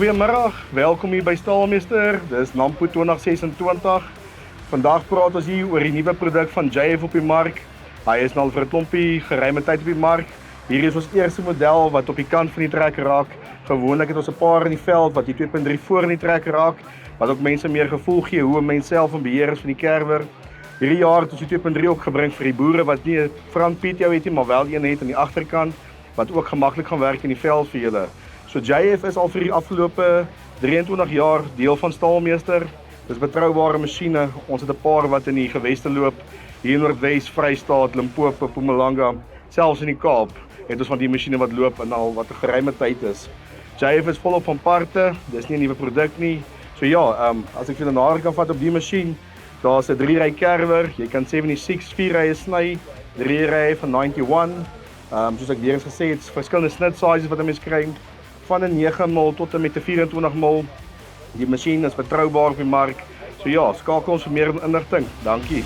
Goeiemiddag, welkom hier by Staalmeester, dis Nampo 2026. Vandag praat ons hier oor die nuwe produk van JF op die mark. Hy is nou al vir 'n klompie geruime tyd op die mark. Hier is ons eerste model wat op die kant van die trek raak. Gewoonlik het ons 'n paar in die veld wat die 2.3 voor in die trek raak, wat ook mense meer gevoel gee hoe 'n mens self in beheer is van die kerwer. Hierdie jaar het ons die 2.3 ook gebring vir die boere wat nie 'n front PTO het nie, maar wel een het aan die agterkant wat ook gemaklik gaan werk in die veld vir julle. So JF is al vir die afgelope 23 jaar deel van Staalmeester. Dis betroubare masjiene. Ons het 'n paar wat in die geweste loop, hier in Noordwes, Vrystaat, Limpopo, Mpumalanga, selfs in die Kaap het ons van die masjiene wat loop en al wat 'n geruime tyd is. JF is volop van parte, dis nie 'n nuwe produk nie. So ja, as ek vir 'n nader kan vat op die masjien, daar's 'n 3-ry kerwer, jy kan 76 4-rye sny, 3-rye van 91. Soos ek weer eens gesê het, verskillende snit sizes wat 'n mens kry, van 'n 9mm tot en met 'n 24mm. Die masjien is betroubaar op die mark. So ja, skakel ons vir meer inligting. Dankie.